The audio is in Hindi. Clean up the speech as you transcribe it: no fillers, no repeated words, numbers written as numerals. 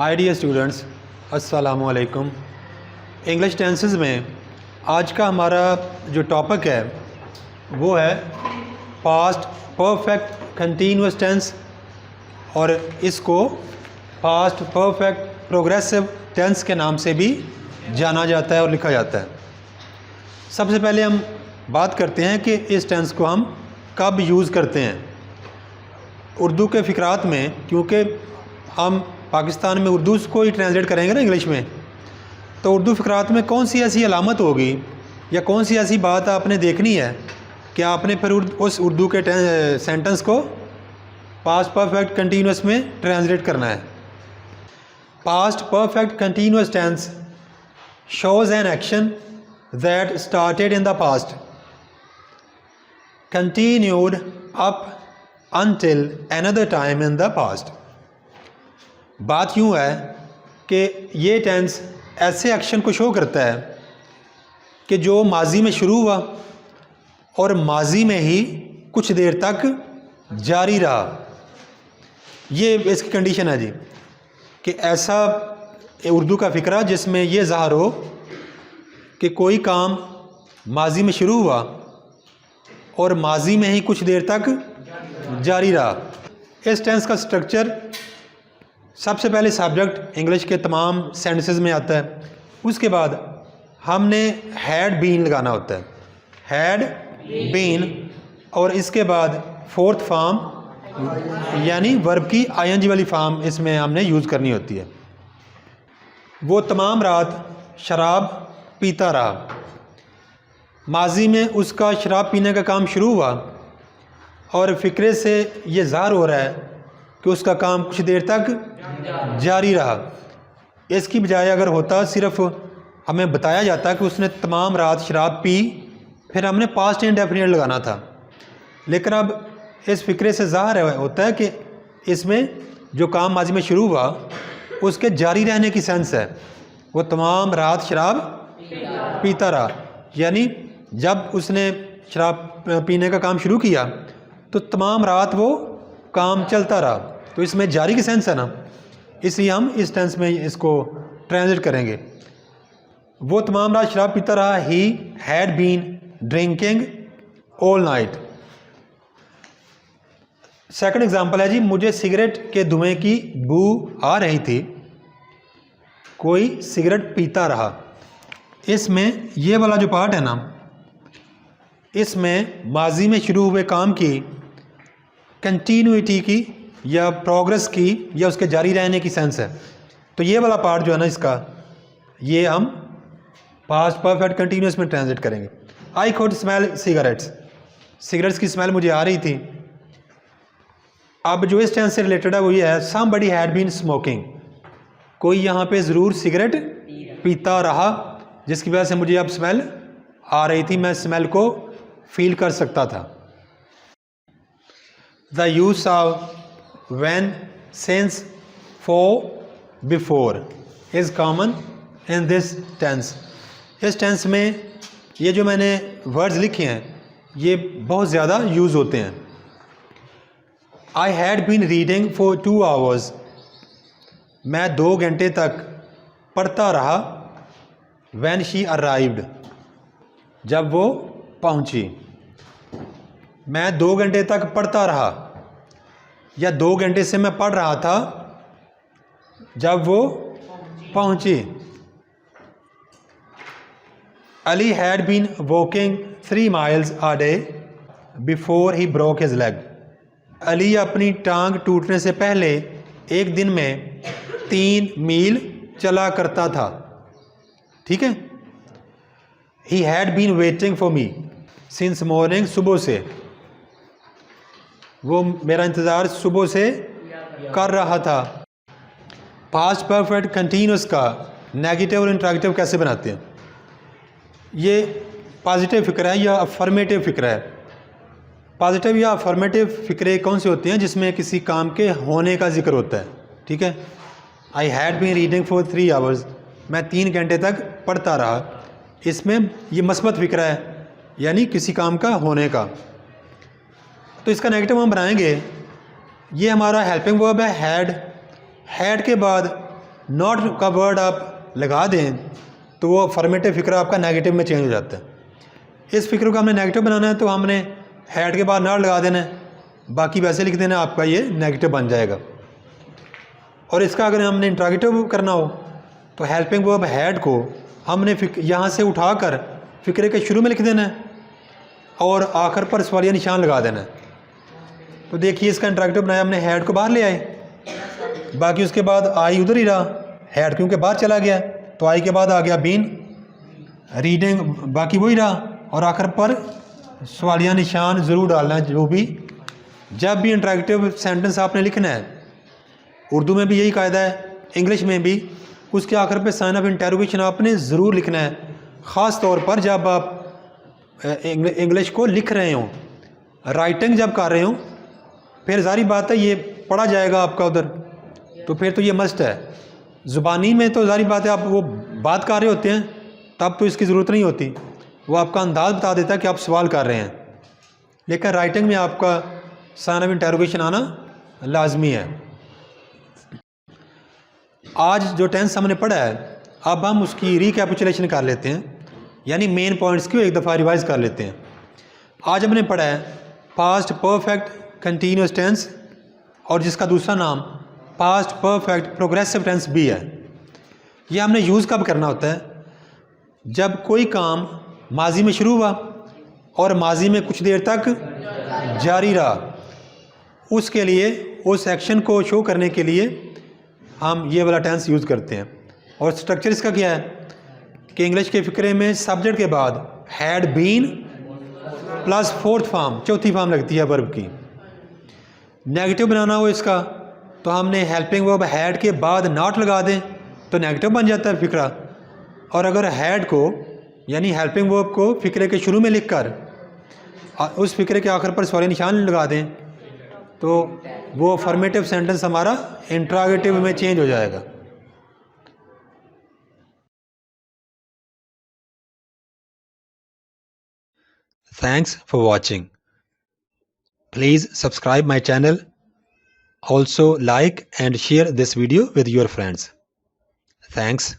माय डियर स्टूडेंट्स, अस्सलामु अलैकुम। इंग्लिश टेंसेस में आज का हमारा जो टॉपिक है वो है पास्ट परफेक्ट कंटीन्यूअस टेंस, और इसको पास्ट परफेक्ट प्रोग्रेसिव टेंस के नाम से भी जाना जाता है और लिखा जाता है। सबसे पहले हम बात करते हैं कि इस टेंस को हम कब यूज़ करते हैं। उर्दू के फ़िक्रात में, क्योंकि हम पाकिस्तान में उर्दू को ही ट्रांसलेट करेंगे ना इंग्लिश में, तो उर्दू फ़िक्रात में कौन सी ऐसी अलामत होगी या कौन सी ऐसी बात आपने देखनी है कि आपने फिर उस उर्दू के सेंटेंस को पास्ट परफेक्ट कंटीन्यूअस में ट्रांसलेट करना है। Past perfect continuous tense shows an action that started in the past, continued up until another time in the past। बात यूँ है कि ये टेंस ऐसे एक्शन को शो करता है कि जो माजी में शुरू हुआ और माजी में ही कुछ देर तक जारी रहा। ये इसकी कंडीशन है जी कि ऐसा उर्दू का फ़िक्रा जिसमें ये ज़ाहिर हो कि कोई काम माजी में शुरू हुआ और माजी में ही कुछ देर तक जारी रहा। इस टेंस का स्ट्रक्चर सबसे पहले सब्जेक्ट इंग्लिश के तमाम सेंटेंसेस में आता है, उसके बाद हमने हैड बीन लगाना होता है, हैड बीन, और इसके बाद फोर्थ फॉर्म यानी वर्ब की आईएनजी वाली फॉर्म इसमें हमने यूज़ करनी होती है। वो तमाम रात शराब पीता रहा। माजी में उसका शराब पीने का काम शुरू हुआ और फ़िक्रे से ये ज़ाहिर हो रहा है कि उसका काम कुछ देर तक जारी रहा। इसकी बजाय अगर होता सिर्फ हमें बताया जाता कि उसने तमाम रात शराब पी, फिर हमने पास्ट इंडेफिनिट लगाना था। लेकिन अब इस फ़िक्रे से ज़ाहिर होता है कि इसमें जो काम माजी में शुरू हुआ उसके जारी रहने की सेंस है। वो तमाम रात शराब पीता रहा, यानी जब उसने शराब पीने का काम शुरू किया तो तमाम रात वो काम चलता रहा, तो इसमें जारी की सेंस है ना, इसलिए हम इस टेंस में इसको ट्रांसलेट करेंगे। वो तमाम रात शराब पीता रहा। He had been drinking all night. Second example है जी, मुझे सिगरेट के धुएं की बू आ रही थी। कोई सिगरेट पीता रहा। इसमें ये वाला जो पार्ट है ना, इसमें माजी में शुरू हुए काम की कंटिन्यूटी की या प्रोग्रेस की या उसके जारी रहने की सेंस है। तो ये वाला पार्ट जो है ना इसका, ये हम पास्ट परफेक्ट कंटिन्यूअस में ट्रांसलेट करेंगे। I could smell cigarettes. Cigarettes की स्मेल मुझे आ रही थी। अब जो इस टेंस से रिलेटेड है वो ये है, समबडी हैड बीन स्मोकिंग। कोई यहाँ पे ज़रूर सिगरेट पीता रहा जिसकी वजह से मुझे अब स्मेल आ रही थी, मैं स्मेल को फील कर सकता था। The use of when, since, for, before is common in this tense. इस टेंस में ये जो मैंने वर्ड्स लिखे हैं ये बहुत ज़्यादा यूज़ होते हैं। I had been reading for 2 hours। मैं 2 घंटे तक पढ़ता रहा। When she arrived, जब वो पहुंची। मैं 2 घंटे तक पढ़ता रहा या 2 घंटे से मैं पढ़ रहा था जब वो पहुंची। Ali had been walking 3 miles a day before he broke his leg। Ali अपनी टांग टूटने से पहले एक दिन में 3 मील चला करता था। ठीक है। He had been waiting for me since morning. सुबह से वो मेरा इंतज़ार सुबह से कर रहा था। पास्ट परफेक्ट कंटीन्यूअस का नेगेटिव और इंट्रैक्टिव कैसे बनाते हैं? ये पॉजिटिव फ़िक्र है या अफर्मेटिव फ़िक्र है? पॉजिटिव या अफर्मेटिव फ़िक्रे कौन से होते हैं जिसमें किसी काम के होने का जिक्र होता है। ठीक है। I had been reading for 3 hours। मैं 3 घंटे तक पढ़ता रहा। इसमें ये मस्बत फ़िक्रा है यानी किसी काम का होने का। तो इसका नेगेटिव हम बनाएंगे। ये हमारा हेल्पिंग वर्ब है हैड। हैड के बाद नॉट का वर्ड आप लगा दें तो वो फॉर्मेटिव फ़िक्र आपका नेगेटिव में चेंज हो जाता है। इस फ़िक्र को हमने नेगेटिव बनाना है तो हमने हैड के बाद नॉट लगा देना है, बाकी वैसे लिख देना, आपका ये नेगेटिव बन जाएगा। और इसका अगर हमने इंट्रोगेटिव करना हो तो हेल्पिंग वर्ब हैड को हमने यहाँ से उठाकर फ़िक्रे के शुरू में लिख देना है और आखिर पर सवालिया निशान लगा देना है। तो देखिए इसका इंट्रोगेटिव बनाया हमने, हैड को बाहर ले आए, बाकी उसके बाद आई उधर ही रहा, हैड क्योंकि बाहर चला गया तो आई के बाद आ गया बीन, रीडिंग बाकी वही रहा, और आखिर पर सवालिया निशान ज़रूर डालना है। जो भी जब भी इंट्रोगेटिव सेंटेंस आपने लिखना है, उर्दू में भी यही कायदा है, इंग्लिश में भी, उसके आखिर पे साइन ऑफ इंटरोगेशन आपने ज़रूर लिखना है, ख़ास तौर पर जब आप इंग्लिश को लिख रहे हों, राइटिंग जब कर रहे हों, फिर जारी बात है ये पढ़ा जाएगा आपका उधर, तो फिर तो ये मस्ट है। ज़ुबानी में तो जारी बात है आप वो बात कर रहे होते हैं तब तो इसकी ज़रूरत नहीं होती, वो आपका अंदाज़ बता देता है कि आप सवाल कर रहे हैं, लेकिन राइटिंग में आपका साइन ऑफ इंटरोगेशन आना लाजमी है। आज जो टेंस हमने पढ़ा है, अब हम उसकी रिकैपिचुलेशन कर लेते हैं, यानी मेन पॉइंट्स को एक दफ़ा रिवाइज कर लेते हैं। आज हमने पढ़ा है पास्ट परफेक्ट कंटिन्यूस टेंस, और जिसका दूसरा नाम पास्ट परफेक्ट प्रोग्रेसिव टेंस भी है। ये हमने यूज़ कब करना होता है? जब कोई काम माजी में शुरू हुआ और माजी में कुछ देर तक जारी रहा, उसके लिए उस एक्शन को शो करने के लिए हम ये वाला टेंस यूज़ करते हैं। और स्ट्रक्चर इसका क्या है कि इंग्लिश के फ़िक्रे में सब्जेक्ट के बाद had been plus fourth form, चौथी फॉर्म लगती है वर्ब की। नेगेटिव बनाना हो इसका तो हमने हेल्पिंग वर्ब हैड के बाद नॉट लगा दें तो नेगेटिव बन जाता है फ़िक्रा, और अगर हैड को यानी हेल्पिंग वर्ब को फ़िक्रे के शुरू में लिखकर उस फ़िक्रे के आखिर पर सवालिया निशान लगा दें तो वो फॉर्मेटिव सेंटेंस हमारा इंट्रोगेटिव में चेंज हो जाएगा। Thanks for watching. Please subscribe my channel. Also like and share this video with your friends. Thanks.